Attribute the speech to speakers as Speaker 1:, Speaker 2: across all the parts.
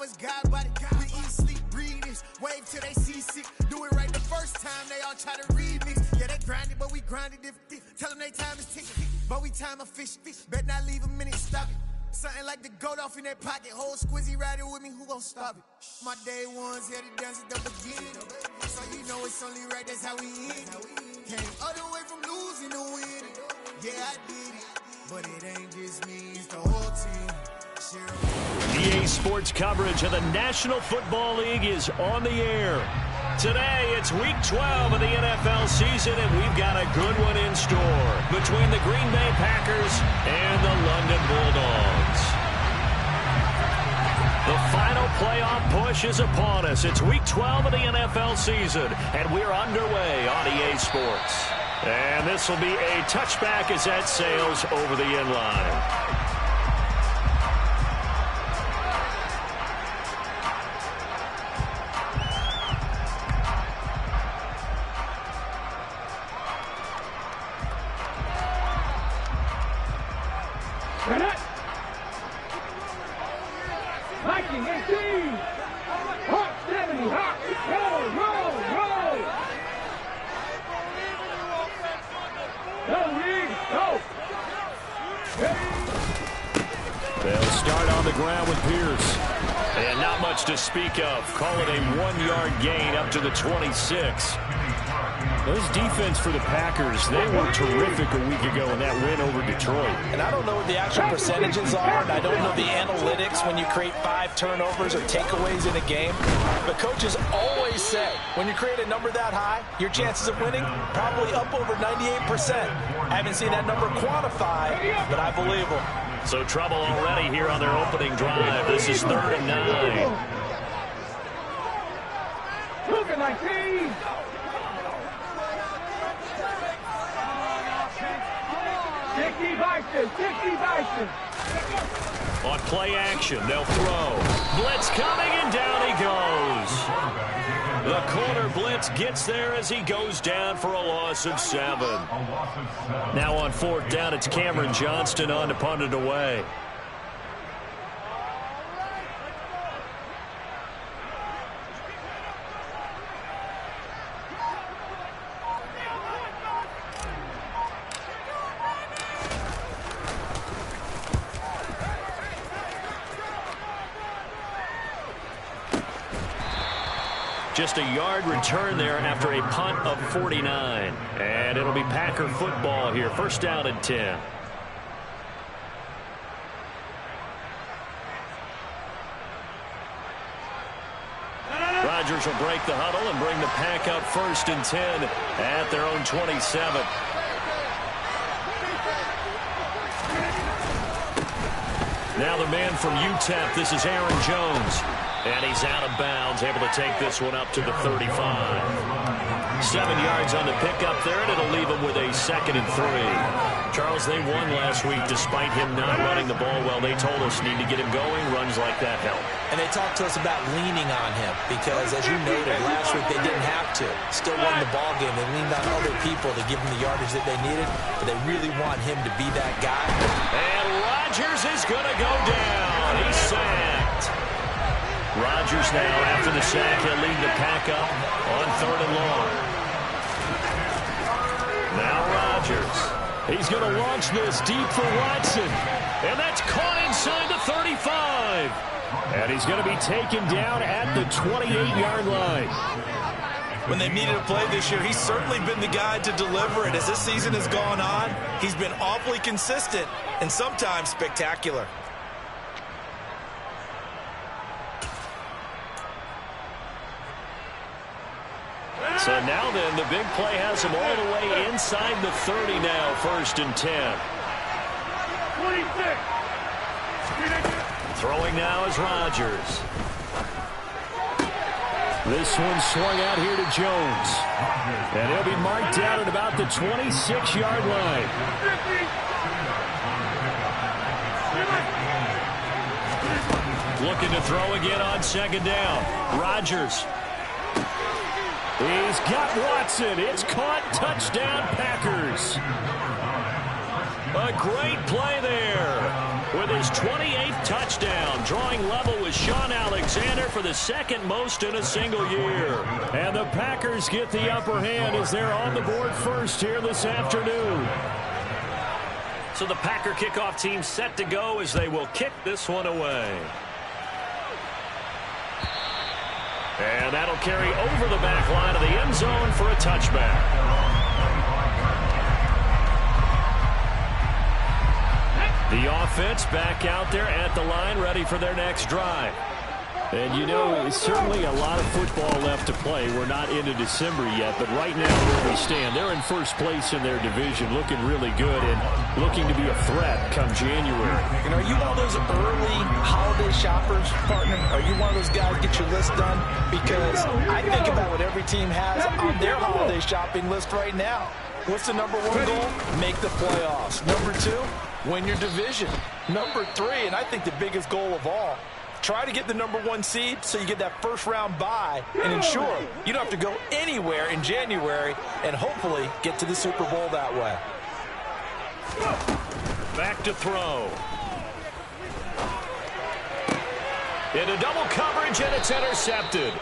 Speaker 1: it's God body. We eat, sleep, breathe this. Wave till they see sick. Do it right the first time, they all try to remix. Yeah, they grinded, but we grinded different. Tell them they time is ticking, but we time a fish. Bet not leave a minute, stop it. Something like the goat off in that pocket. Whole squizzy riding with me, who gon' stop it? My day ones headed down to the beginning. So you know it's only right, that's how we end. Came all the way from losing to winning. Yeah, I did it, but it ain't just me, it's the whole team.
Speaker 2: EA Sports coverage of the National Football League is on the air. Today, it's Week 12 of the NFL season, and we've got a good one in store between the Green Bay Packers and the London Bulldogs. The final playoff push is upon us. It's Week 12 of the NFL season, and we're underway on EA Sports. And this will be a touchback as that sails over the end line. To speak of. Call it a 1-yard gain up to the 26. Those defense for the Packers, they were terrific a week ago in that win over Detroit.
Speaker 3: And I don't know what the actual percentages are, and I don't know the analytics when you create 5 turnovers or takeaways in a game. But coaches always say, when you create a number that high, your chances of winning probably up over 98%. I haven't seen that number quantified, but I believe them.
Speaker 2: So trouble already here on their opening drive. This is 3rd and 9.
Speaker 4: Look at 19.
Speaker 2: On play action, they'll throw. Blitz coming, and down he goes. The corner blitz gets there as he goes down for a loss of 7. Now on 4th down, it's Cameron Johnston on to punt it away. Just a yard return there after a punt of 49. And it'll be Packer football here. 1st down and 10. Rodgers will break the huddle and bring the Pack up 1st and 10 at their own 27. Now the man from UTEP, this is Aaron Jones. And he's out of bounds, able to take this one up to the 35. 7 yards on the pickup there, and it'll leave him with a 2nd and 3. Charles, they won last week despite him not running the ball well. They told us need to get him going. Runs like that help.
Speaker 3: And they talked to us about leaning on him because, as you noted, last week they didn't have to. Still won the ball game. They leaned on other people to give them the yardage that they needed, but they really want him to be that guy.
Speaker 2: And Rodgers is going to go down. He's sacked. Rodgers now, after the sack, he'll lead the Pack up on 3rd and long. Now Rodgers. He's going to launch this deep for Watson. And that's caught inside the 35. And he's going to be taken down at the 28-yard line.
Speaker 3: When they needed a play this year, he's certainly been the guy to deliver it. As this season has gone on, he's been awfully consistent and sometimes spectacular.
Speaker 2: So now then, the big play has him all the way inside the 30 now, 1st and 10. 26. Throwing now is Rodgers. This one swung out here to Jones. And he'll be marked down at about the 26-yard line. Looking to throw again on 2nd down. Rodgers. He's got Watson. It's caught. Touchdown, Packers. A great play there. with his 28th touchdown, drawing level with Shaun Alexander for the second most in a single year.
Speaker 5: And the Packers get the upper hand as they're on the board first here this afternoon.
Speaker 2: So the Packer kickoff team set to go as they will kick this one away. And that'll carry over the back line of the end zone for a touchback. The offense back out there at the line, ready for their next drive.
Speaker 5: And you know, certainly a lot of football left to play. We're not into December yet, but right now where we stand, they're in first place in their division, looking really good and looking to be a threat come January.
Speaker 3: And are you one of those early holiday shoppers, partner? Are you one of those guys get your list done? Because I think about what every team has on their holiday shopping list right now. What's the number one goal? Make the playoffs. Number two, win your division. Number three, and I think the biggest goal of all, try to get the number one seed so you get that first round bye and ensure you don't have to go anywhere in January and hopefully get to the Super Bowl that way.
Speaker 2: Back to throw. Into double coverage, and it's intercepted.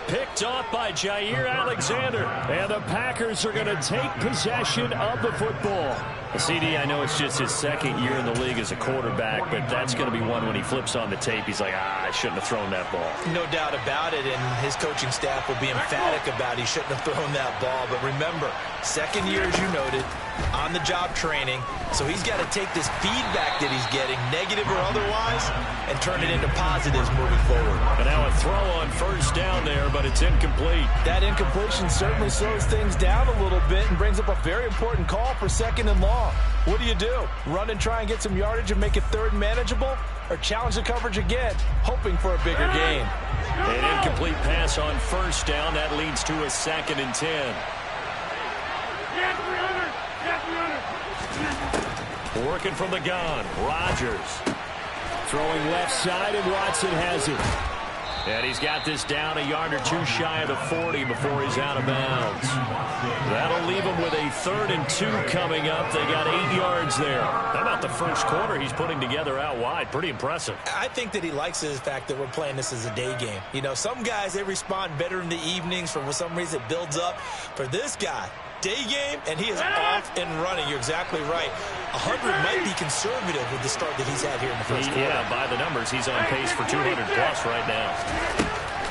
Speaker 2: Picked off by Jair Alexander.
Speaker 5: And the Packers are going to take possession of the football.
Speaker 2: CD, I know it's just his second year in the league as a quarterback, but that's going to be one when he flips on the tape. He's like, I shouldn't have thrown that ball.
Speaker 3: No doubt about it, and his coaching staff will be emphatic about he shouldn't have thrown that ball. But remember, second year, as you noted, on-the-job training, so he's got to take this feedback that he's getting, negative or otherwise, and turn it into positives moving forward.
Speaker 2: And now a throw on first down there, but it's incomplete.
Speaker 3: That incompletion certainly slows things down a little bit and brings up a very important call for second and long. What do? Run and try and get some yardage and make it third and manageable? Or challenge the coverage again, hoping for a bigger gain?
Speaker 2: An incomplete pass on first down. That leads to a 2nd and 10. Working from the gun, Rodgers.
Speaker 5: Throwing left side, and Watson has it.
Speaker 2: And he's got this down a yard or two shy of the 40 before he's out of bounds. That'll leave him with a 3rd and 2 coming up. They got 8 yards there. How about the first quarter he's putting together out wide? Pretty impressive.
Speaker 3: I think that he likes the fact that we're playing this as a day game. You know, some guys, they respond better in the evenings. For some reason, it builds up. For this guy, day game, and he is off and running. You're exactly right. 100 might be conservative with the start that he's had here in the first quarter.
Speaker 2: Yeah, by the numbers, he's on pace for 200 plus right now.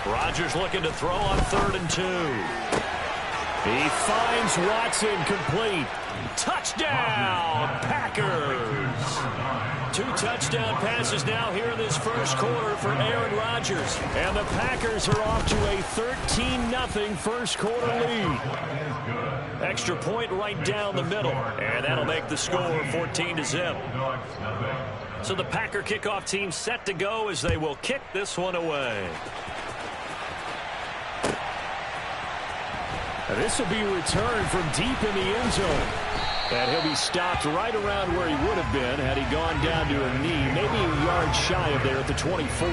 Speaker 2: Rodgers looking to throw on 3rd and 2.
Speaker 5: He finds Watson complete.
Speaker 2: Touchdown, Packers. 2 touchdown passes now here in this first quarter for Aaron Rodgers.
Speaker 5: And the Packers are off to a 13-0 first quarter lead.
Speaker 2: Extra point right down the middle, and that'll make the score 14-0. So the Packer kickoff team set to go as they will kick this one away.
Speaker 5: And this will be returned from deep in the end zone. And he'll be stopped right around where he would have been had he gone down to a knee, maybe a yard shy of there at the 24.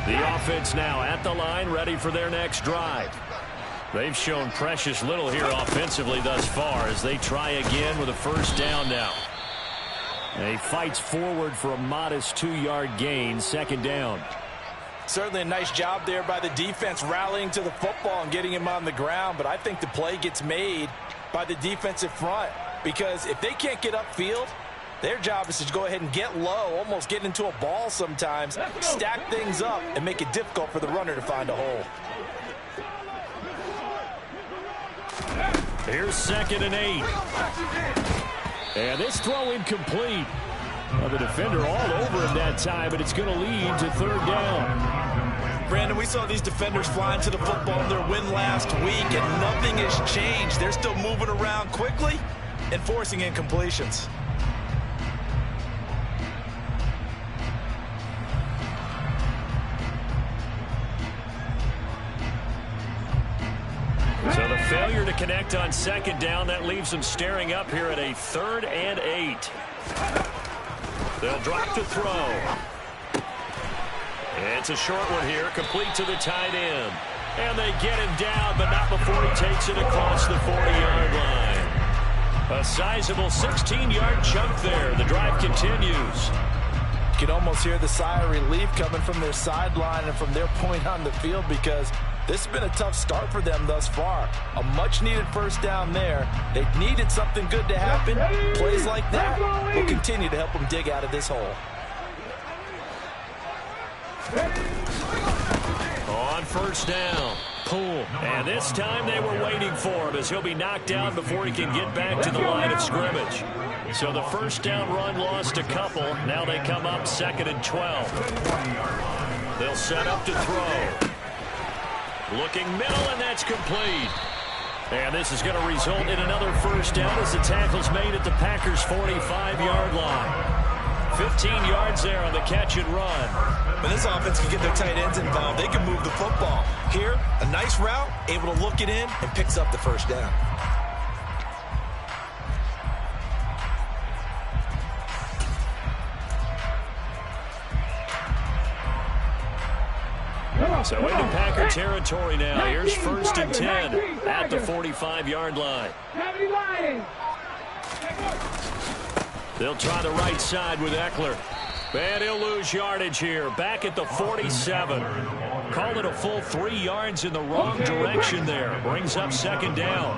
Speaker 2: The offense now at the line, ready for their next drive. They've shown precious little here offensively thus far as they try again with a first down now.
Speaker 5: And he fights forward for a modest 2-yard gain, 2nd down.
Speaker 3: Certainly a nice job there by the defense rallying to the football and getting him on the ground, but I think the play gets made by the defensive front because if they can't get upfield, their job is to go ahead and get low, almost get into a ball sometimes, stack things up, and make it difficult for the runner to find a hole.
Speaker 2: Here's 2nd and 8.
Speaker 5: And this throw incomplete. Well, the defender all over him that time, but it's going to lead to 3rd down.
Speaker 3: Brandon, we saw these defenders flying to the football in their win last week, and nothing has changed. They're still moving around quickly and forcing incompletions.
Speaker 2: So the failure to connect on 2nd down, that leaves them staring up here at a 3rd and 8. They'll drop to throw. It's a short one here, complete to the tight end. And they get him down, but not before he takes it across the 40-yard line. A sizable 16-yard chunk there. The drive continues.
Speaker 3: You can almost hear the sigh of relief coming from their sideline and from their point on the field, because this has been a tough start for them thus far. A much-needed first down there. They needed something good to happen. Plays like that will continue to help them dig out of this hole.
Speaker 2: On first down, Poole. And this time they were waiting for him, as he'll be knocked down before he can get back to the line of scrimmage. So the first down run lost a couple. Now they come up 2nd and 12. They'll set up to throw. Looking middle, and that's complete. And this is going to result in another first down as the tackle's made at the Packers' 45-yard line. 15 yards there on the catch and run.
Speaker 3: When this offense can get their tight ends involved, they can move the football. Here, a nice route, able to look it in, and picks up the first down.
Speaker 2: So into Packer territory now. Here's 1st and 10 at the 45-yard line. They'll try the right side with Eckler. And he'll lose yardage here. Back at the 47. Called it a full 3 yards in the wrong direction there. Brings up 2nd down.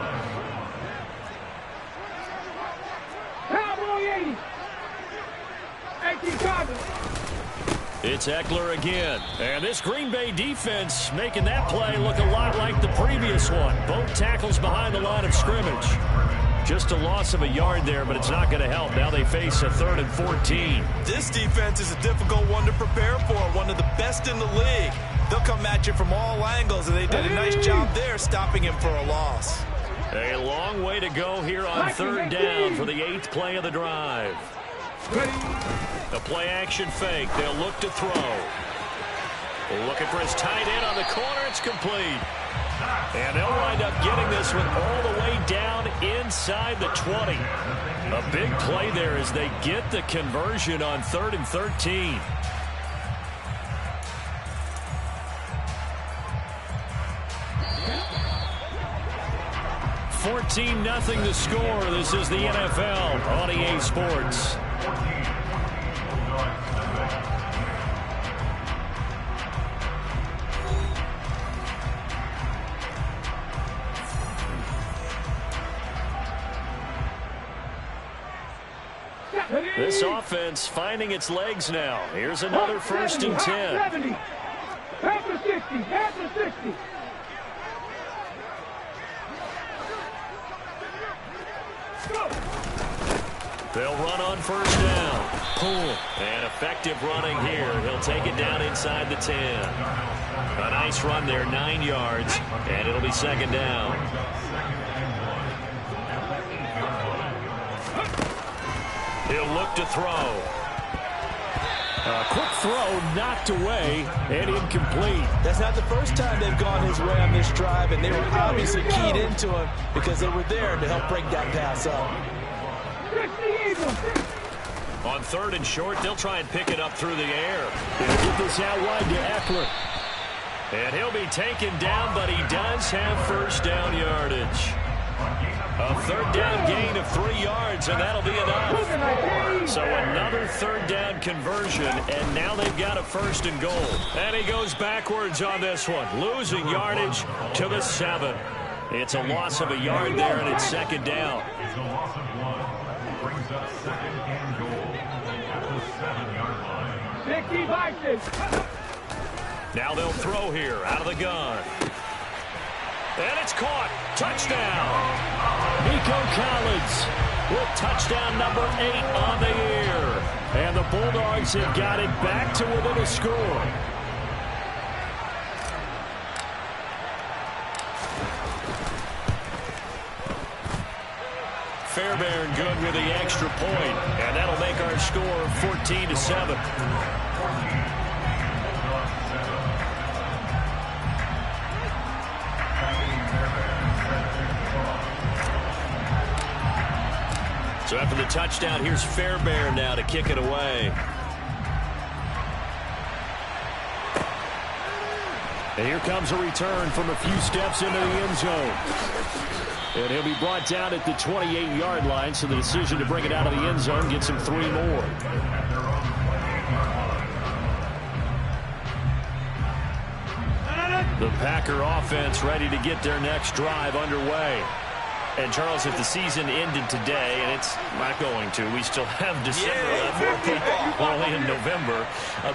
Speaker 2: It's Eckler again. And this Green Bay defense making that play look a lot like the previous one. Both tackles behind the line of scrimmage. Just a loss of a yard there, but it's not going to help. Now they face a 3rd and 14.
Speaker 3: This defense is a difficult one to prepare for. One of the best in the league. They'll come at you from all angles, and they did a nice job there stopping him for a loss.
Speaker 2: A long way to go here on 3rd down for the 8th play of the drive. The play-action fake. They'll look to throw. Looking for his tight end on the corner. It's complete. And they'll wind up getting this one all the way down inside the 20. A big play there as they get the conversion on 3rd and 13. $14-0 the score. This is the NFL on EA Sports. This offense finding its legs now. Here's another 1st and 10.
Speaker 4: 70. After 60. After 60.
Speaker 2: They'll run on 1st down. Poole. And effective running here. He'll take it down inside the 10. A nice run there, 9 yards. And it'll be 2nd down. He'll look to throw.
Speaker 5: A quick throw knocked away and incomplete.
Speaker 3: That's not the first time they've gone his way on this drive, and they were obviously keyed into him because they were there to help break that pass up.
Speaker 2: On 3rd and short, they'll try and pick it up through the air.
Speaker 5: They'll get this out wide to Eckler.
Speaker 2: And he'll be taken down, but he does have 1st down yardage. A 3rd down gain of 3 yards, and that'll be enough. So another 3rd down conversion, and now they've got a 1st and goal. And he goes backwards on this one, losing yardage to the 7. It's a loss of a yard there, and it's 2nd down. Now they'll throw here out of the gun. And it's caught. Touchdown.
Speaker 5: Nico Collins
Speaker 2: with touchdown number 8 on the year.
Speaker 5: And the Bulldogs have got it back to within a score.
Speaker 2: Fairbairn good with the extra point, and that'll make our score 14-7. So after the touchdown, here's Fairbairn now to kick it away.
Speaker 5: And here comes a return from a few steps into the end zone. And he'll be brought down at the 28-yard line, so the decision to bring it out of the end zone gets him 3 more. The Packer offense ready to get their next drive underway.
Speaker 2: And, Charles, if the season ended today, and it's not going to, we still have December left. We're only in November.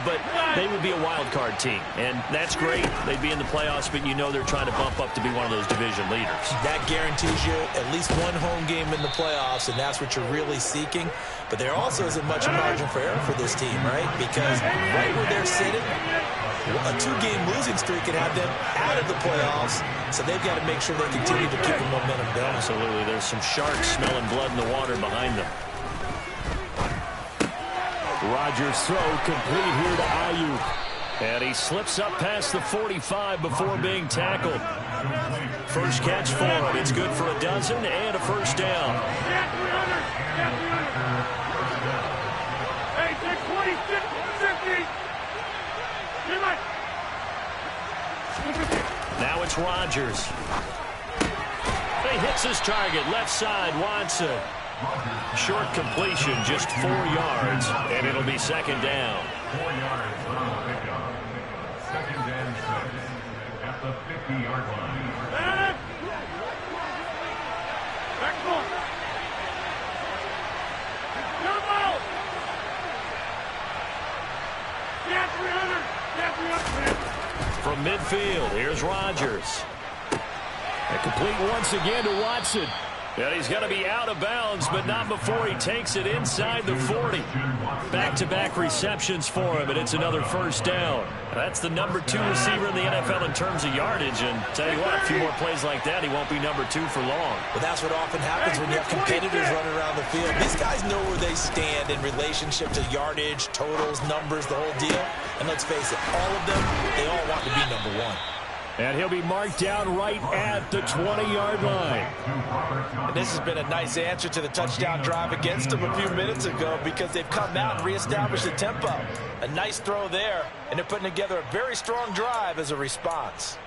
Speaker 2: But they would be a wild card team, and that's great. They'd be in the playoffs, but you know they're trying to bump up to be one of those division leaders.
Speaker 3: That guarantees you at least one home game in the playoffs, and that's what you're really seeking. But there also isn't much margin for error for this team, right? Because right where they're sitting, a 2-game losing streak could have them out of the playoffs, so they've got to make sure they continue to keep the momentum going.
Speaker 2: Absolutely. There's some sharks smelling blood in the water behind them.
Speaker 5: Rodgers' throw complete here to Ayuk.
Speaker 2: And he slips up past the 45 before being tackled. First catch for him. It's good for a dozen and a first down.
Speaker 4: Hey, 26, 50.
Speaker 2: Now it's Rodgers. He hits his target, left side, Watson. Short completion, just 4 yards, and it'll be second down.
Speaker 6: 4 yards on the pickup. Second and 6 at the 50-yard line.
Speaker 2: From midfield, here's Rodgers.
Speaker 5: And complete once again to Watson.
Speaker 2: And he's going to be out of bounds, but not before he takes it inside the 40. Back-to-back receptions for him, and it's another first down. That's the number 2 receiver in the NFL in terms of yardage, and tell you what, a few more plays like that, he won't be number 2 for long.
Speaker 3: Well, that's what often happens when you have competitors running around the field. These guys know where they stand in relationship to yardage, totals, numbers, the whole deal. And let's face it, all of them, they all want to be number 1.
Speaker 5: And he'll be marked down right at the 20-yard line.
Speaker 3: And this has been a nice answer to the touchdown drive against them a few minutes ago because they've come out and reestablished the tempo. A nice throw there, and they're putting together a very strong drive as a response.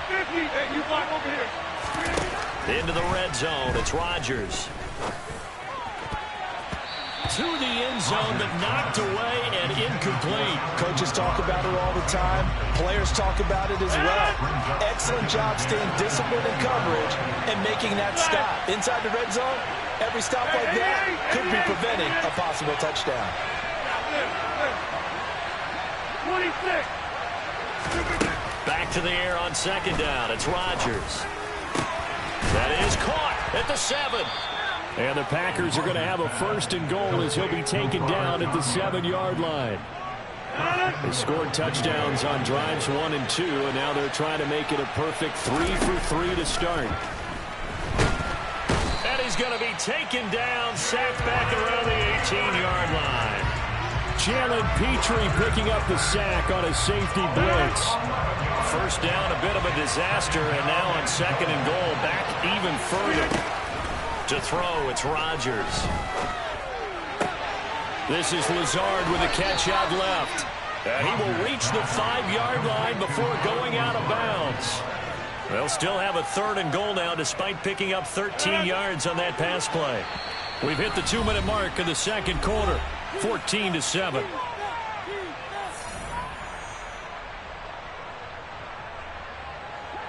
Speaker 4: Hey, you block over here.
Speaker 2: Into the red zone, it's Rodgers. To the end zone, but knocked away and incomplete.
Speaker 3: Coaches talk about it all the time. Players talk about it as well. Excellent job staying disciplined in coverage and making that stop. Inside the red zone, every stop like that could be preventing a possible touchdown.
Speaker 4: 26.
Speaker 2: Back to the air on second down. It's Rodgers. That is caught at the 7.
Speaker 5: And the Packers are going to have a first and goal as he'll be taken down at the 7-yard line. They scored touchdowns on drives 1 and 2, and now they're trying to make it a perfect 3 for 3 to start.
Speaker 2: And he's going to be taken down, sacked back around the 18-yard line.
Speaker 5: Jalen Petrie picking up the sack on a safety blitz.
Speaker 2: First down, a bit of a disaster, and now on second and goal, back even further. To throw, it's Rodgers. This is Lazard with a catch out left. And he will reach the 5-yard line before going out of bounds. They'll still have a third and goal now despite picking up 13 yards on that pass play. We've hit the 2-minute mark in the second quarter, 14-7.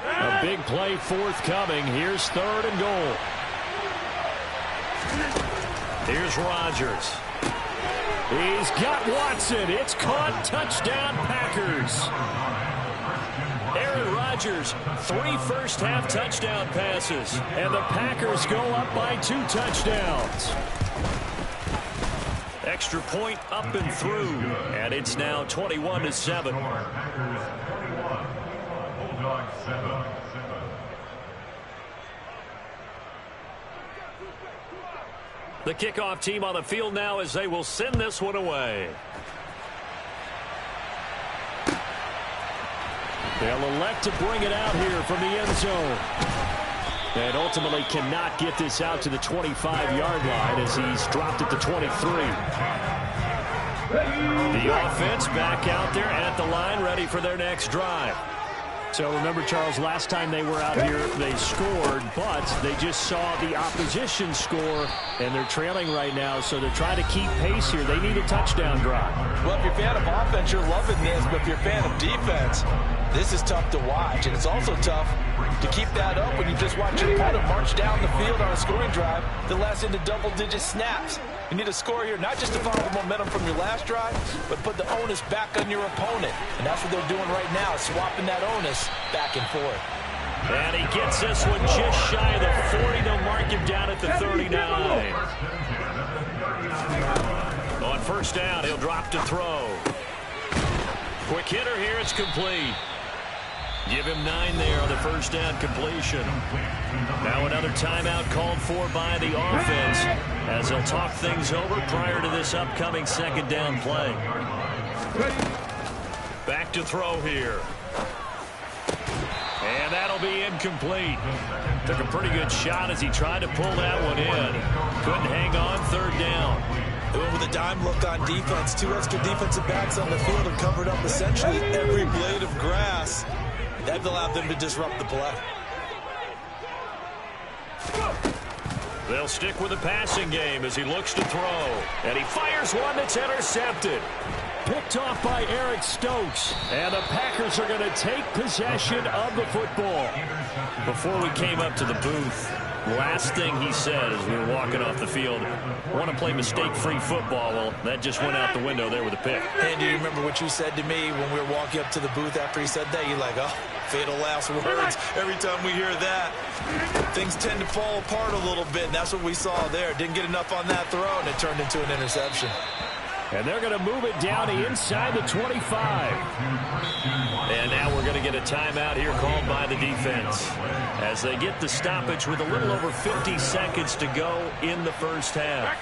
Speaker 5: A big play forthcoming. Here's third and goal.
Speaker 2: Here's Rodgers.
Speaker 5: He's got Watson. It's caught. Touchdown, Packers.
Speaker 2: Aaron Rodgers, 3 first-half touchdown passes.
Speaker 5: And the Packers go up by 2 touchdowns.
Speaker 2: Extra point up and through. And it's now 21-7.
Speaker 6: Packers 21, Bulldogs 7.
Speaker 2: The kickoff team on the field now as they will send this one away.
Speaker 5: They'll elect to bring it out here from the end zone. And ultimately cannot get this out to the 25-yard line as he's dropped at the 23. The offense back out there at the line, ready for their next drive. So remember, Charles, last time they were out here, they scored, but they just saw the opposition score, and they're trailing right now, so they're trying to keep pace here. They need a touchdown drive.
Speaker 3: Well, if you're a fan of offense, you're loving this, but if you're a fan of defense, this is tough to watch, and it's also tough to keep that up when you just watch your opponent march down the field on a scoring drive that lasts into double-digit snaps. You need a score here, not just to follow the momentum from your last drive, but put the onus back on your opponent. And that's what they're doing right now, swapping that onus back and forth.
Speaker 2: And he gets this one just shy of the 40. They'll mark him down at the 39. On first down, he'll drop to throw. Quick hitter here, it's complete. Give him 9 there on the first down completion. Now another timeout called for by the offense as they'll talk things over prior to this upcoming second down play. Back to throw here. And that'll be incomplete. Took a pretty good shot as he tried to pull that one in. Couldn't hang on, third down.
Speaker 3: With a dime look on defense, 2 extra defensive backs on the field have covered up essentially every blade of grass. That allowed them to disrupt the play.
Speaker 2: They'll stick with the passing game as he looks to throw. And he fires one that's intercepted.
Speaker 5: Picked off by Eric Stokes. And the Packers are going to take possession of the football.
Speaker 2: Before we came up to the booth, last thing he said as we were walking off the field, I want to play mistake-free football. Well, that just went out the window there with a pick.
Speaker 3: And do you remember what you said to me when we were walking up to the booth after he said that? You're like, oh, fatal last words. Every time we hear that, things tend to fall apart a little bit, and that's what we saw there. Didn't get enough on that throw, and it turned into an interception.
Speaker 5: And they're going to move it down to inside the 25.
Speaker 2: And now we're going to get a timeout here called by the defense as they get the stoppage with a little over 50 seconds to go in the first half.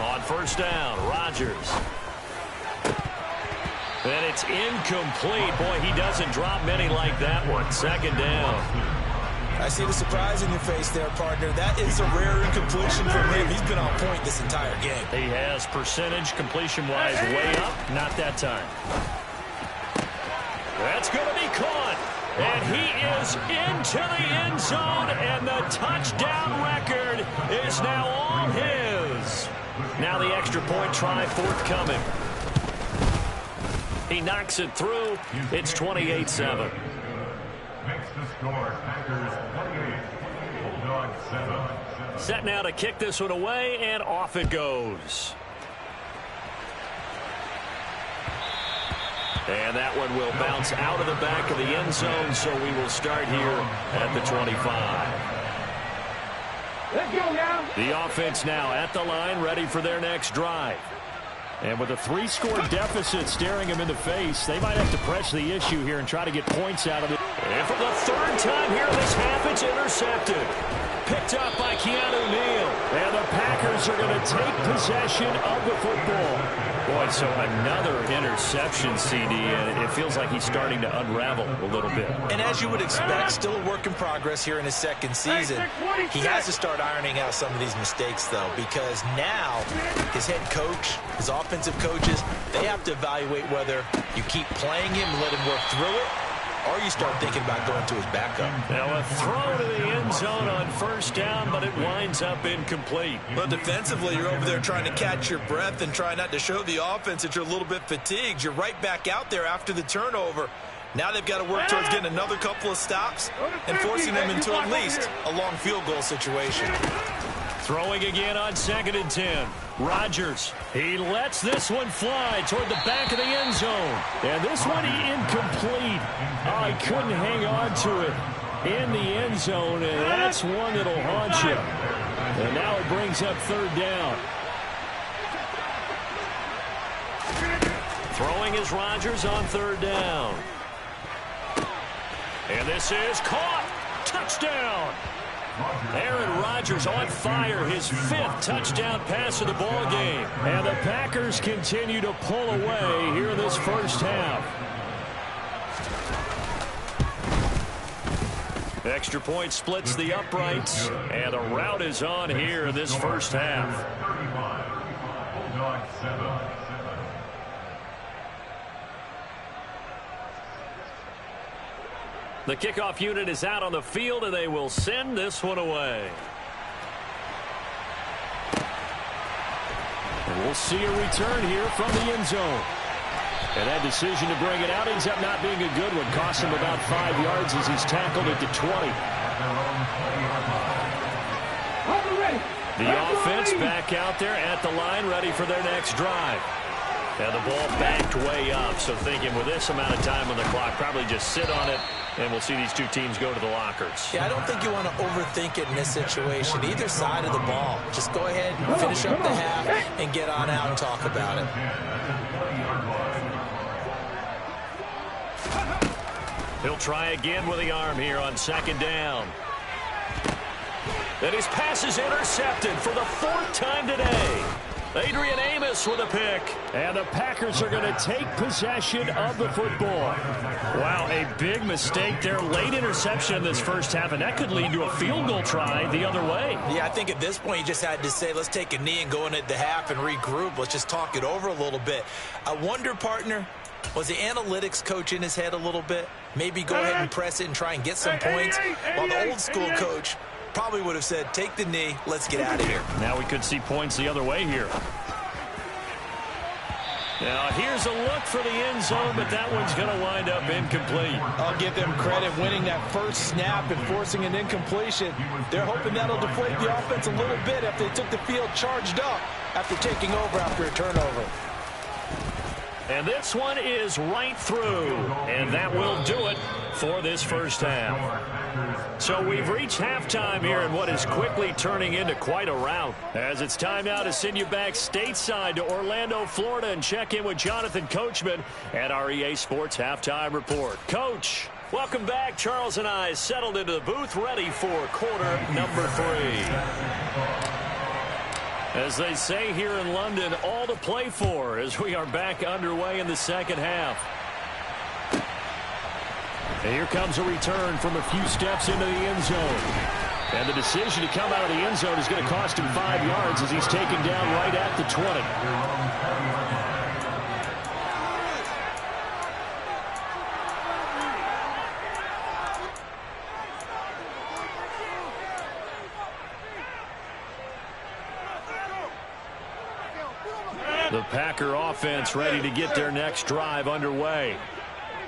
Speaker 2: On first down, Rodgers. And it's incomplete. Boy, he doesn't drop many like that one. Second down.
Speaker 3: I see the surprise in your face there, partner. That is a rare incompletion from him. He's been on point this entire game.
Speaker 2: He has percentage completion-wise way up. Not that time. That's going to be caught. And he is into the end zone. And the touchdown record is now all his. Now the extra point try forthcoming. He knocks it through. It's 28-7.
Speaker 6: Makes the score Packers 28, Bulldogs 7.
Speaker 2: Set now to kick this one away, and off it goes. And that one will bounce out of the back of the end zone, so we will start here at the 25.
Speaker 4: Let's go now.
Speaker 5: The offense now at the line, ready for their next drive. And with a 3-score deficit staring him in the face, they might have to press the issue here and try to get points out of it.
Speaker 2: And for the third time here this half, it's intercepted. Picked up by Keanu Neal.
Speaker 5: And the Packers are going to take possession of the football.
Speaker 2: Boy, so another interception, CD, and it feels like he's starting to unravel a little bit.
Speaker 3: And as you would expect, still a work in progress here in his second season. He has to start ironing out some of these mistakes, though, because now his head coach, his offensive coaches, they have to evaluate whether you keep playing him and let him work through it, or you start thinking about going to his backup.
Speaker 2: Now a throw to the end zone on first down, but it winds up incomplete.
Speaker 3: But defensively, you're over there trying to catch your breath and try not to show the offense that you're a little bit fatigued. You're right back out there after the turnover. Now they've got to work towards getting another couple of stops and forcing them into at least a long field goal situation.
Speaker 2: Throwing again on 2nd and 10. Rodgers, he lets this one fly toward the back of the end zone.
Speaker 5: And this one incomplete. Oh, he couldn't hang on to it in the end zone, and that's one that'll haunt you. And now it brings up third down.
Speaker 2: Throwing is Rodgers on third down. And this is caught. Touchdown. Aaron Rodgers on fire, his 5th touchdown pass of the ball game.
Speaker 5: And the Packers continue to pull away here in this first half.
Speaker 2: Extra point splits the uprights, and a rout is on here in this first half.
Speaker 6: 35, Bulldog 7.
Speaker 2: The kickoff unit is out on the field, and they will send this one away.
Speaker 5: And we'll see a return here from the end zone. And that decision to bring it out ends up not being a good one. Cost him about 5 yards as he's tackled at the 20. The offense back out there at the line, ready for their next drive.
Speaker 2: And the ball backed way up, so thinking with this amount of time on the clock, probably just sit on it, and we'll see these two teams go to the lockers.
Speaker 3: Yeah, I don't think you want to overthink it in this situation. Either side of the ball. Just go ahead and finish up the half and get on out and talk about it.
Speaker 2: He'll try again with the arm here on 2nd down. And his pass is intercepted for the 4th time today. Adrian Amos with a pick.
Speaker 5: And the Packers are going to take possession of the football.
Speaker 2: Wow, a big mistake there. Late interception in this first half, and that could lead to a field goal try the other way.
Speaker 3: Yeah, I think at this point you just had to say, let's take a knee and go into the half and regroup. Let's just talk it over a little bit. I wonder, partner, was the analytics coach in his head a little bit? Maybe go ahead and press it and try and get some points, while the old school coach probably would have said, take the knee, let's get out of here.
Speaker 2: Now we could see points the other way here. Now here's a look for the end zone, but that one's going to wind up incomplete.
Speaker 3: I'll give them credit winning that first snap and forcing an incompletion. They're hoping that'll deflate the offense a little bit if they took the field charged up after taking over after a turnover.
Speaker 2: And this one is right through, and that will do it for this first half. So we've reached halftime here in what is quickly turning into quite a rout. As it's time now to send you back stateside to Orlando, Florida, and check in with Jonathan Coachman at our EA Sports Halftime Report. Coach, welcome back. Charles and I settled into the booth, ready for quarter number 3. As they say here in London, all to play for as we are back underway in the second half.
Speaker 5: And here comes a return from a few steps into the end zone. And the decision to come out of the end zone is going to cost him 5 yards as he's taken down right at the 20.
Speaker 2: The Packer offense ready to get their next drive underway.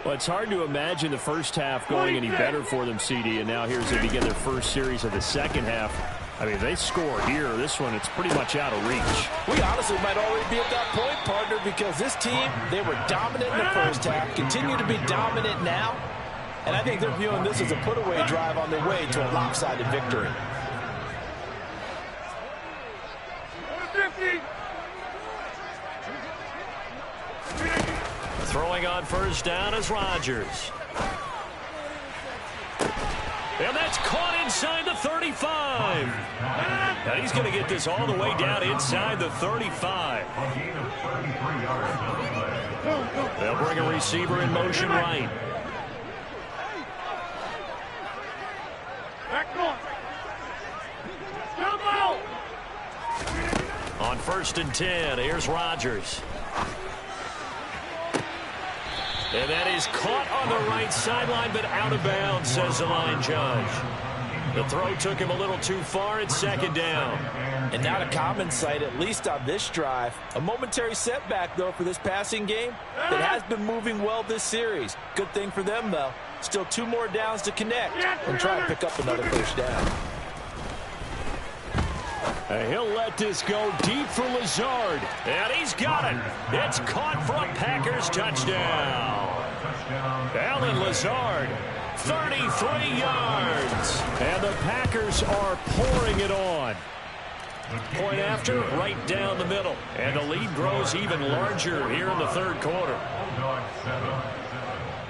Speaker 5: Well, it's hard to imagine the first half going any better for them, CD, and now here's they begin their first series of the second half. I mean, they score here. This one, it's pretty much out of reach.
Speaker 3: We honestly might already be at that point, partner, because this team, they were dominant in the first half, continue to be dominant now, and I think they're viewing this as a put-away drive on their way to a lopsided victory.
Speaker 2: Throwing on first down is Rodgers. And that's caught inside the 35. And he's going to get this all the way down inside the 35. They'll bring a receiver in motion right. On 1st and 10, here's Rodgers. And that is caught on the right sideline, but out of bounds, says the line judge. The throw took him a little too far. It's 2nd down.
Speaker 3: And not a common sight, at least on this drive. A momentary setback, though, for this passing game that has been moving well this series. Good thing for them, though. Still 2 more downs to connect and try to pick up another first down.
Speaker 5: And he'll let this go deep for Lazard.
Speaker 2: And he's got it. It's caught for a Packers touchdown. Alan Lazard, 33 yards.
Speaker 5: And the Packers are pouring it on.
Speaker 2: Point after, right down the middle. And the lead grows even larger here in the 3rd quarter.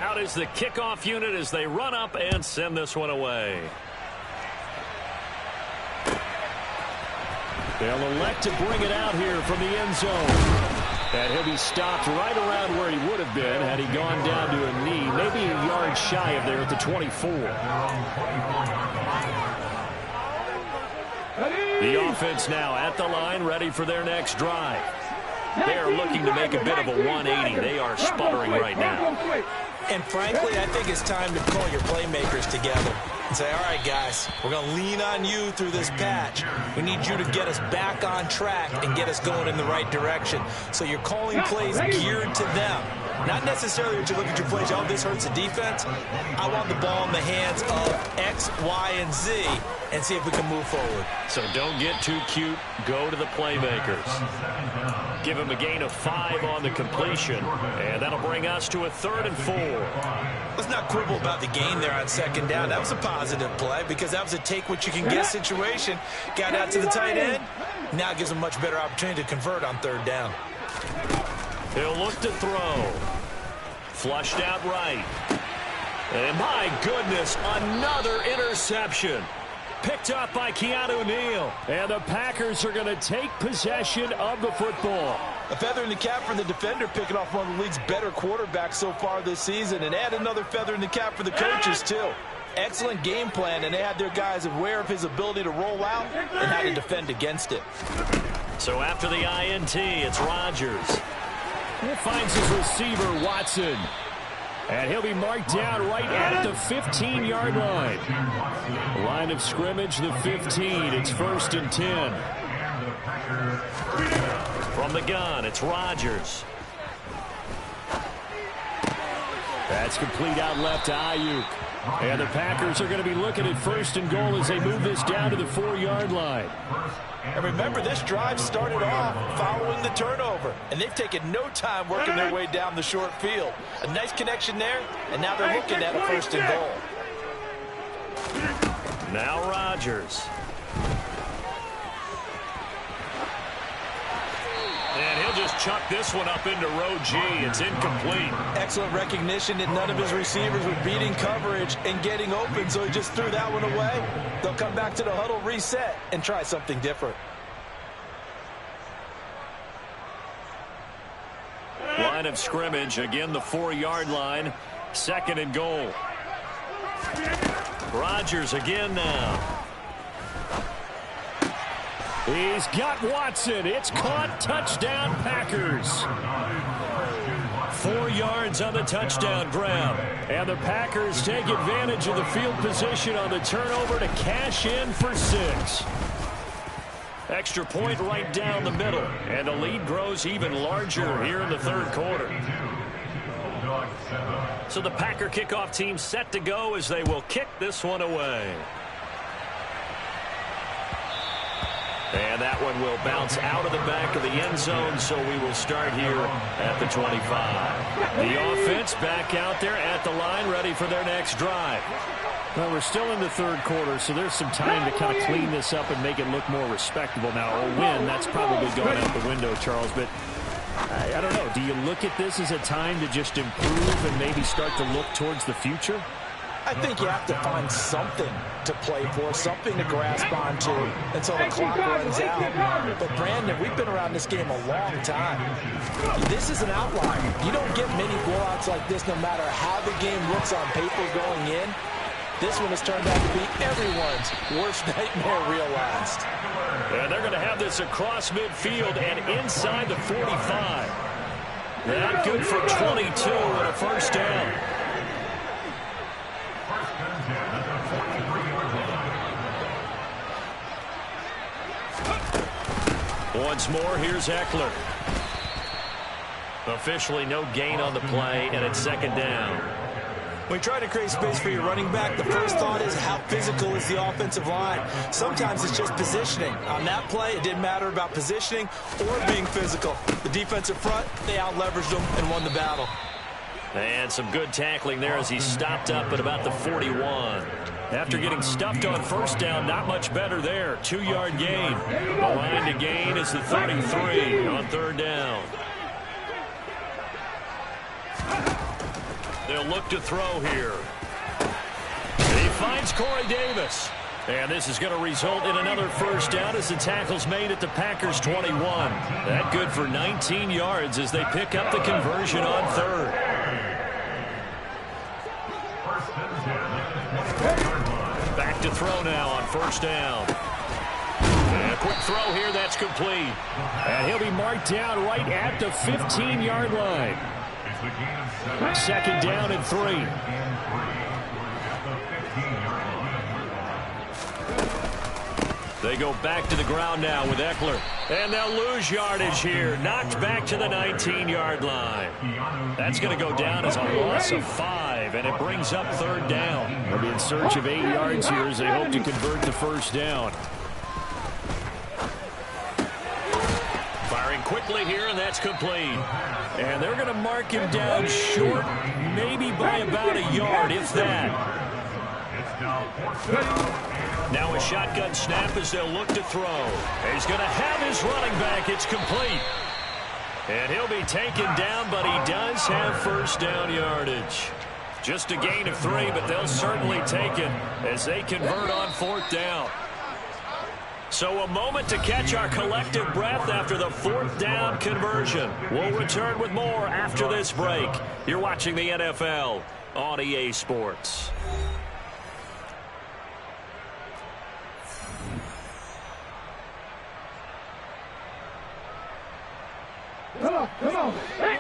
Speaker 2: Out is the kickoff unit as they run up and send this one away.
Speaker 5: They'll elect to bring it out here from the end zone. And he'll be stopped right around where he would have been had he gone down to a knee, maybe a yard shy of there at the 24. The offense now at the line, ready for their next drive. They are looking to make a bit of a 180. They are sputtering right now.
Speaker 3: And frankly, I think it's time to call your playmakers together and say, all right, guys, we're going to lean on you through this patch. We need you to get us back on track and get us going in the right direction. So you're calling plays geared to them. Not necessarily that you look at your plays, oh, this hurts the defense. I want the ball in the hands of X, Y, and Z and see if we can move forward.
Speaker 2: So don't get too cute. Go to the playmakers. Give him a gain of 5 on the completion, and that'll bring us to a 3rd and 4.
Speaker 3: Let's not quibble about the gain there on 2nd down. That was a positive play because that was a take-what-you-can-get situation. Got out to the tight end. Now it gives them a much better opportunity to convert on 3rd down.
Speaker 2: He'll look to throw. Flushed out right. And my goodness, another interception. Picked up by Keanu Neal.
Speaker 5: And the Packers are going to take possession of the football.
Speaker 3: A feather in the cap for the defender, picking off one of the league's better quarterbacks so far this season. And add another feather in the cap for the coaches, too. Excellent game plan, and they had their guys aware of his ability to roll out and how to defend against it.
Speaker 2: So after the INT, it's Rodgers.
Speaker 5: He finds his receiver, Watson. And he'll be marked down right at the 15-yard line. Line of scrimmage, the 15. It's 1st and 10.
Speaker 2: From the gun, it's Rodgers.
Speaker 5: That's complete out left to Ayuk. And the Packers are going to be looking at 1st and goal as they move this down to the 4-yard line.
Speaker 3: And remember, this drive started off following the turnover. And they've taken no time working their way down the short field. A nice connection there, and now they're looking at a 1st and goal.
Speaker 2: Now Rodgers. And he'll just chuck this one up into row G. It's incomplete.
Speaker 3: Excellent recognition that none of his receivers were beating coverage and getting open, so he just threw that one away. They'll come back to the huddle, reset, and try something different.
Speaker 2: Line of scrimmage, again the 4-yard line. 2nd and goal. Rodgers again now.
Speaker 5: He's got Watson. It's caught. Touchdown, Packers.
Speaker 2: 4 yards on the touchdown grab.
Speaker 5: And the Packers take advantage of the field position on the turnover to cash in for 6.
Speaker 2: Extra point right down the middle. And the lead grows even larger here in the 3rd quarter. So the Packer kickoff team set to go as they will kick this one away. And that one will bounce out of the back of the end zone, so we will start here at the 25. The offense back out there at the line, ready for their next drive.
Speaker 5: Well, we're still in the 3rd quarter, so there's some time to kind of clean this up and make it look more respectable. Now, a win, that's probably going out the window, Charles, but I don't know. Do you look at this as a time to just improve and maybe start to look towards the future?
Speaker 3: I think you have to find something to play for, something to grasp onto until the clock runs out. But, Brandon, we've been around this game a long time. This is an outlier. You don't get many blowouts like this no matter how the game looks on paper going in. This one has turned out to be everyone's worst nightmare realized.
Speaker 2: And they're going to have this across midfield and inside the 45. Not good for 22 and a 1st down. Once more, here's Eckler. Officially no gain on the play, and it's 2nd down.
Speaker 3: When you try to create space for your running back, the first thought is how physical is the offensive line. Sometimes it's just positioning. On that play, it didn't matter about positioning or being physical. The defensive front, they out-leveraged them and won the battle.
Speaker 2: And some good tackling there as he stopped up at about the 41. After getting stuffed on 1st down, not much better there. 2-yard gain. The line to gain is the 33 on 3rd down. They'll look to throw here. He finds Corey Davis. And this is going to result in another first down as the tackle's made at the Packers' 21. That good for 19 yards as they pick up the conversion on third. Back to throw now on first down. And a quick throw here, that's complete.
Speaker 5: And he'll be marked down right at the 15-yard line. Second down and 3.
Speaker 2: They go back to the ground now with Eckler. And they'll lose yardage here. Knocked back to the 19-yard line. That's going to go down as a loss of 5, and it brings up third down.
Speaker 5: They'll be in search of 8 yards here as they hope to convert the first down.
Speaker 2: Firing quickly here, and that's complete. And they're going to mark him down short, maybe by about a yard, if that. Now a shotgun snap as they'll look to throw. He's going to have his running back. It's complete. And he'll be taken down, but he does have first down yardage. Just a gain of 3, but they'll certainly take it as they convert on fourth down. So a moment to catch our collective breath after the fourth down conversion. We'll return with more after this break. You're watching the NFL on EA Sports.
Speaker 4: Come on. Hey.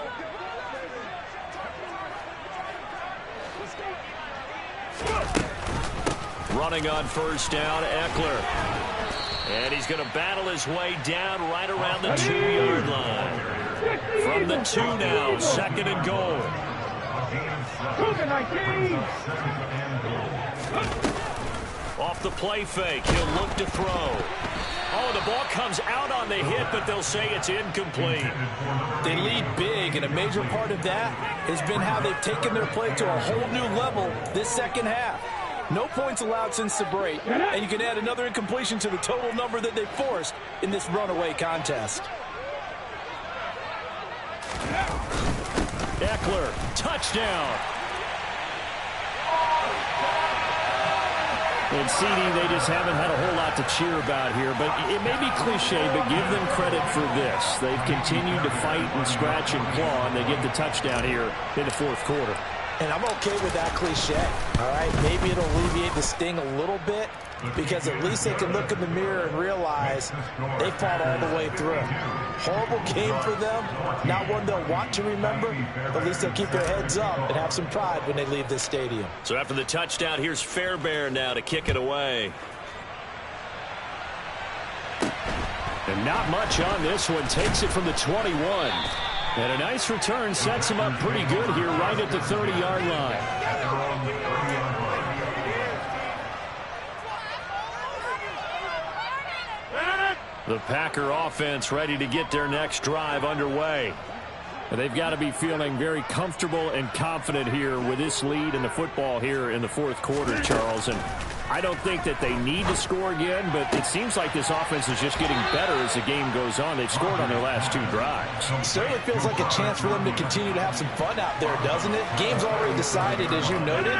Speaker 2: Running on first down, Eckler. And he's going to battle his way down right around the 2-yard line. From the 2 now, second and goal. Off the play fake, he'll look to throw. Oh, the ball comes out on the hit, but they'll say it's incomplete.
Speaker 3: They lead big, and a major part of that has been how they've taken their play to a whole new level this second half. No points allowed since the break, and you can add another incompletion to the total number that they forced in this runaway contest.
Speaker 5: Eckler, touchdown. And CD, they just haven't had a whole lot to cheer about here, but it may be cliche, but give them credit for this. They've continued to fight and scratch and claw, and they get the touchdown here in the fourth quarter.
Speaker 3: And I'm okay with that cliche, all right? Maybe it'll alleviate the sting a little bit because at least they can look in the mirror and realize they fought all the way through. Horrible game for them, not one they'll want to remember, but at least they'll keep their heads up and have some pride when they leave this stadium.
Speaker 2: So after the touchdown, here's Fairbairn now to kick it away.
Speaker 5: And not much on this one. Takes it from the 21. And a nice return sets him up pretty good here right at the 30-yard line. The Packer offense ready to get their next drive underway. And they've got to be feeling very comfortable and confident here with this lead in the football here in the fourth quarter, Charles. And I don't think that they need to score again, but it seems like this offense is just getting better as the game goes on. They've scored on their last 2 drives.
Speaker 3: It certainly feels like a chance for them to continue to have some fun out there, doesn't it? Game's already decided, as you noted.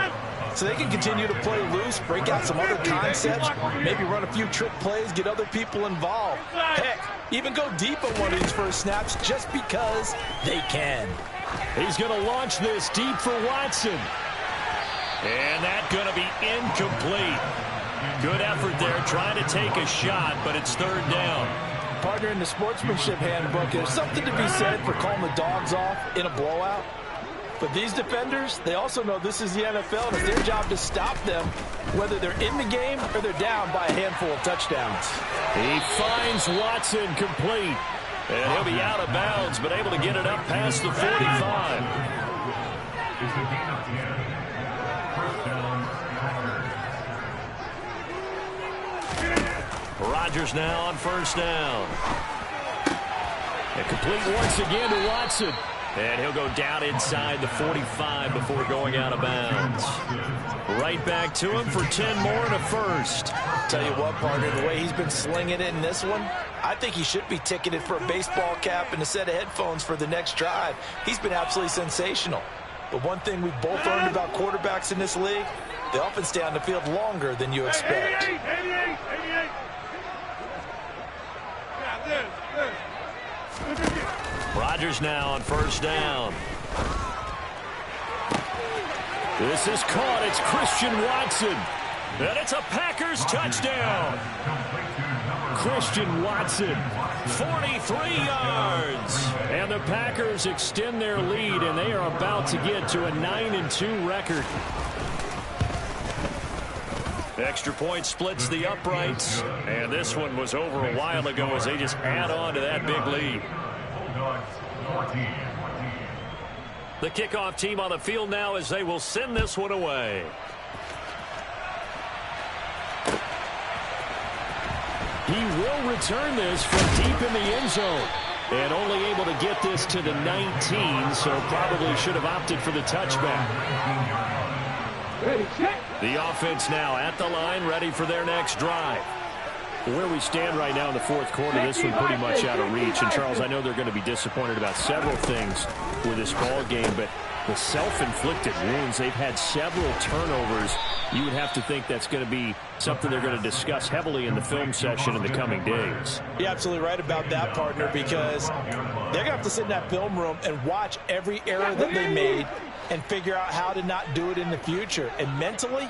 Speaker 3: So they can continue to play loose, break out some other concepts, maybe run a few trick plays, get other people involved. Heck, even go deep on one of these first snaps just because they can.
Speaker 5: He's going to launch this deep for Watson.
Speaker 2: And that's going to be incomplete. Good effort there trying to take a shot, but it's third down.
Speaker 3: Partner, in the sportsmanship handbook, there's something to be said for calling the dogs off in a blowout. But these defenders, they also know this is the NFL, and it's their job to stop them, whether they're in the game or they're down by a handful of touchdowns.
Speaker 5: He finds Watson complete.
Speaker 2: And he'll be out of bounds, but able to get it up past the 45. Rodgers now on first down.
Speaker 5: And complete once again to Watson.
Speaker 2: And he'll go down inside the 45 before going out of bounds. Right back to him for 10 more and a first.
Speaker 3: Tell you what, partner, the way he's been slinging it in this one, I think he should be ticketed for a baseball cap and a set of headphones for the next drive. He's been absolutely sensational. But one thing we've both learned about quarterbacks in this league, They often stay on the field longer than you expect.
Speaker 4: 88.
Speaker 2: Rodgers now on first down.
Speaker 5: This is caught. It's Christian Watson. And it's a Packers touchdown. Christian Watson, 43 yards. And the Packers extend their lead, and they are about to get to a 9-2 record.
Speaker 2: Extra point splits the uprights, and this one was over a while ago as they just add on to that big lead. The kickoff team on the field now as they will send this one away.
Speaker 5: He will return this from deep in the end zone. And only able to get this to the 19, so probably should have opted for the touchback.
Speaker 4: Ready, set.
Speaker 2: The offense now at the line, ready for their next drive.
Speaker 5: Where we stand right now in the fourth quarter, this one pretty much out of reach. And, Charles, I know they're going to be disappointed about several things with this ball game, but the self-inflicted wounds, they've had several turnovers. You would have to think that's going to be something they're going to discuss heavily in the film session in the coming days.
Speaker 3: You're absolutely right about that, partner, because they're going to have to sit in that film room and watch every error that they made and figure out how to not do it in the future. And mentally,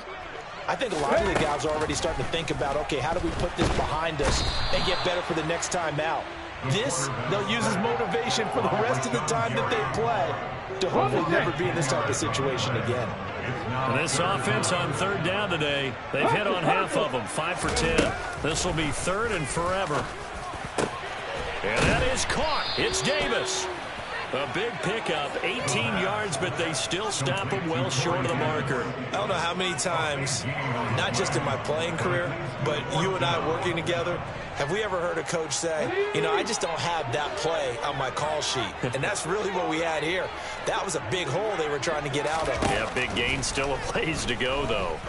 Speaker 3: I think a lot of the guys are already starting to think about, okay, how do we put this behind us and get better for the next time out? This, they'll use as motivation for the rest of the time that they play to hopefully never be in this type of situation again.
Speaker 2: And this offense on third down today, they've hit on half of them, 5 for 10. This will be third and forever. And that is caught. It's Davis. A big pickup, 18 yards, but they still stop him well short of the marker.
Speaker 3: I don't know how many times, not just in my playing career, but you and I working together, have we ever heard a coach say, you know, I just don't have that play on my call sheet. And that's really what we had here. That was a big hole they were trying to get out of.
Speaker 2: Yeah, big gain, still a ways to go, though.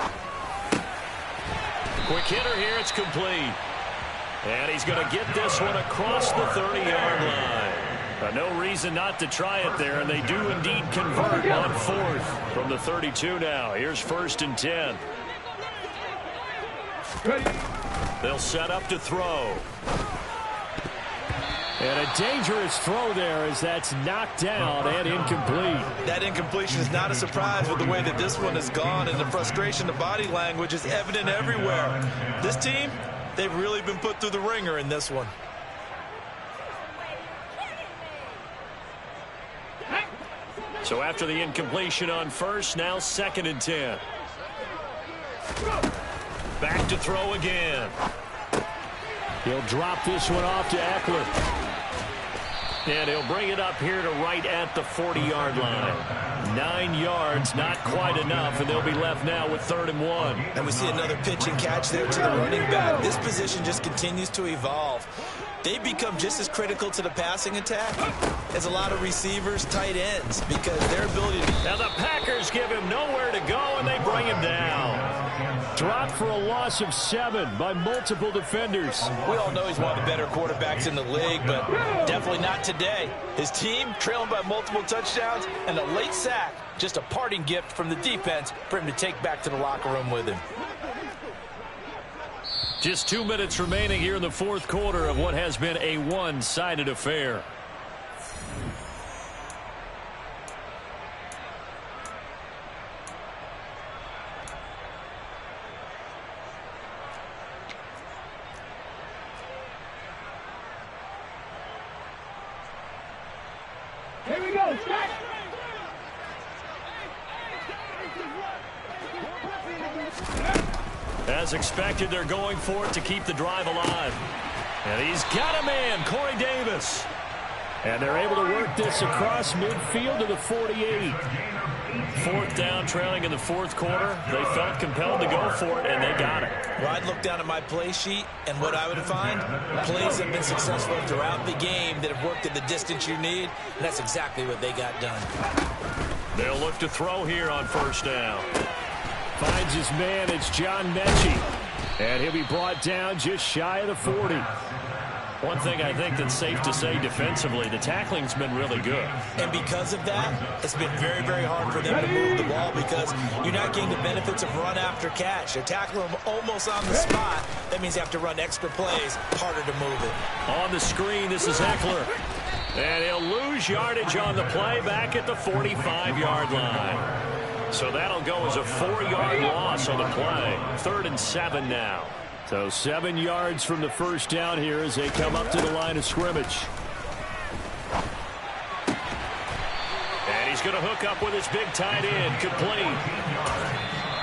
Speaker 2: Quick hitter here, it's complete. And he's going to get this one across the 30-yard line. No reason not to try it there, and they do indeed convert on fourth from the 32 now. Here's first and 10. They'll set up to throw.
Speaker 5: And a dangerous throw there as that's knocked down and incomplete.
Speaker 3: That incompletion is not a surprise with the way that this one has gone, and the frustration, the body language is evident everywhere. This team, they've really been put through the ringer in this one.
Speaker 2: So after the incompletion on first, now second and 10. Back to throw again.
Speaker 5: He'll drop this one off to Eckler.
Speaker 2: And he'll bring it up here to right at the 40-yard line. 9 yards, not quite enough, and they'll be left now with 3rd and 1.
Speaker 3: And we see another pitch and catch there to the running back. This position just continues to evolve. They become just as critical to the passing attack as a lot of receivers, tight ends, because their ability to...
Speaker 2: Now the Packers give him nowhere to go, and they bring him down.
Speaker 5: Dropped for a loss of 7 by multiple defenders.
Speaker 3: We all know he's one of the better quarterbacks in the league, but definitely not today. His team trailing by multiple touchdowns, and a late sack, just a parting gift from the defense for him to take back to the locker room with him.
Speaker 2: Just 2 minutes remaining here in the fourth quarter of what has been a one-sided affair.
Speaker 4: Here we go, start.
Speaker 2: As expected, they're going for it to keep the drive alive. And he's got a man, Corey Davis.
Speaker 5: And they're able to work this across midfield to the 48.
Speaker 2: 4th down, trailing in the fourth quarter. They felt compelled to go for it, and they got it.
Speaker 3: Well, I'd look down at my play sheet, and what I would find, plays have been successful throughout the game that have worked at the distance you need, and that's exactly what they got done.
Speaker 2: They'll look to throw here on first down.
Speaker 5: Finds his man, it's John Mechie. And he'll be brought down just shy of the 40.
Speaker 2: One thing I think that's safe to say defensively, the tackling's been really good.
Speaker 3: And because of that, it's been very, very hard for them to move the ball because you're not getting the benefits of run after catch. You're tackling them almost on the spot. That means you have to run extra plays, harder to move it.
Speaker 2: On the screen, this is Eckler. And he'll lose yardage on the play back at the 45-yard line. So that'll go as a 4-yard loss on the play. 3rd and 7 now.
Speaker 5: So 7 yards from the first down here as they come up to the line of scrimmage.
Speaker 2: And he's going to hook up with his big tight end. Complete.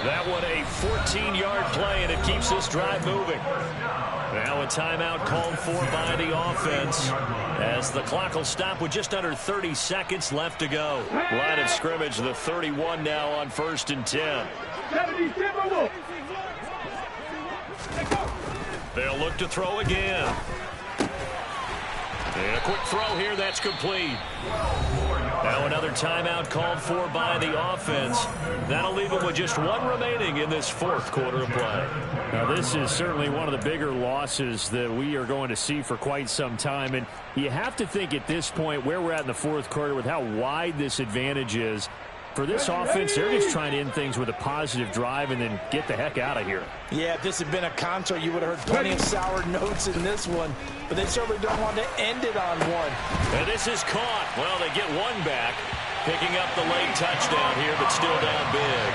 Speaker 2: That one a 14-yard play, and it keeps this drive moving. Now a timeout called for by the offense as the clock will stop with just under 30 seconds left to go. Line of scrimmage, the 31 now on 1st and 10. They'll look to throw again. And a quick throw here, that's complete. Now another timeout called for by the offense. That'll leave them with just 1 remaining in this 4th quarter of play.
Speaker 5: Now this is certainly one of the bigger losses that we are going to see for quite some time. And you have to think at this point where we're at in the 4th quarter with how wide this advantage is. For this offense, they're just trying to end things with a positive drive and then get the heck out of here.
Speaker 3: Yeah, if this had been a concert, you would have heard plenty of sour notes in this one. But they certainly don't want to end it on one.
Speaker 2: And this is caught. Well, they get one back, picking up the late touchdown here, but still down big.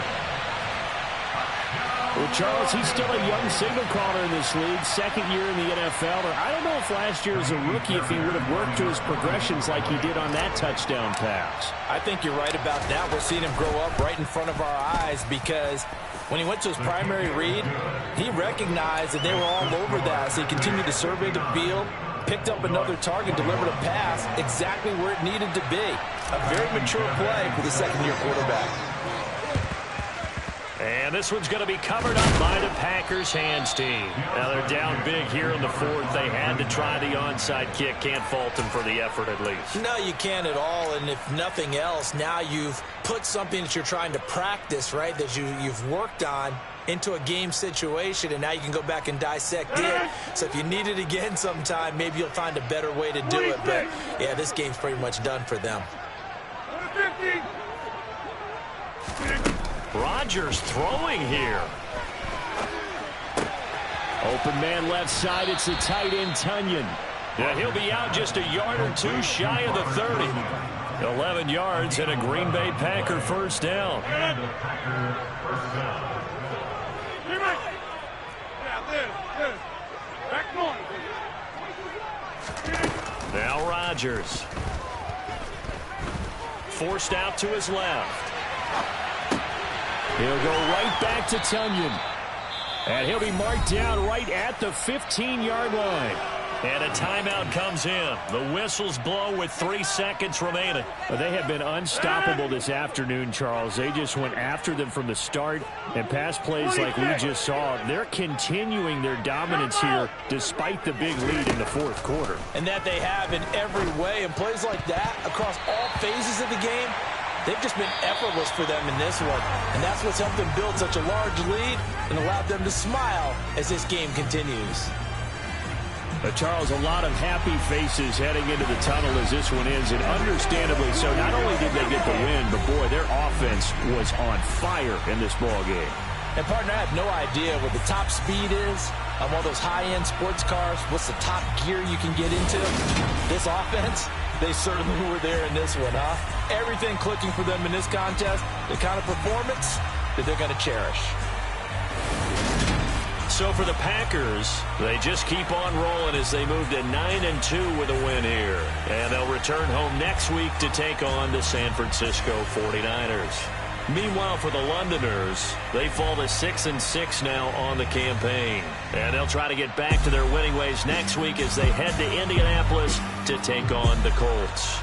Speaker 5: Well, Charles, he's still a young signal caller in this league, 2nd year in the NFL. But I don't know if last year as a rookie, if he would have worked to his progressions like he did on that touchdown pass.
Speaker 3: I think you're right about that. We're seeing him grow up right in front of our eyes because when he went to his primary read, he recognized that they were all over that. So he continued to survey the field, picked up another target, delivered a pass exactly where it needed to be. A very mature play for the 2nd-year quarterback.
Speaker 2: And this one's going to be covered up by the Packers hands team. Now they're down big here in the 4th. They had to try the onside kick. Can't fault them for the effort at least.
Speaker 3: No, you can't at all. And if nothing else, now you've put something that you're trying to practice, right, that you've worked on into a game situation, and now you can go back and dissect it. So if you need it again sometime, maybe you'll find a better way to do it. But, yeah, this game's pretty much done for them.
Speaker 2: Rodgers throwing here.
Speaker 5: Open man left side. It's the tight end, Tunyon.
Speaker 2: Yeah, he'll be out just a yard or 2 shy of the 30. 11 yards and a Green Bay Packer first down. Now Rodgers. Forced out to his left.
Speaker 5: He'll go right back to Tunyon. And he'll be marked down right at the 15-yard line.
Speaker 2: And a timeout comes in. The whistles blow with 3 seconds remaining.
Speaker 5: Well, they have been unstoppable this afternoon, Charles. They just went after them from the start. And pass plays like we just saw, they're continuing their dominance here despite the big lead in the 4th quarter.
Speaker 3: And that they have in every way. And plays like that across all phases of the game, they've just been effortless for them in this one. And that's what's helped them build such a large lead and allowed them to smile as this game continues.
Speaker 5: Charles, a lot of happy faces heading into the tunnel as this one ends, and understandably so. Not only did they get the win, but, boy, their offense was on fire in this ball game.
Speaker 3: And, partner, I have no idea what the top speed is on one of those high-end sports cars. What's the top gear you can get into? This offense, they certainly were there in this one, huh? Everything clicking for them in this contest, the kind of performance that they're going to cherish.
Speaker 2: So for the Packers, they just keep on rolling as they move to 9-2 with a win here. And they'll return home next week to take on the San Francisco 49ers. Meanwhile, for the Londoners, they fall to 6-6 now on the campaign. And they'll try to get back to their winning ways next week as they head to Indianapolis to take on the Colts.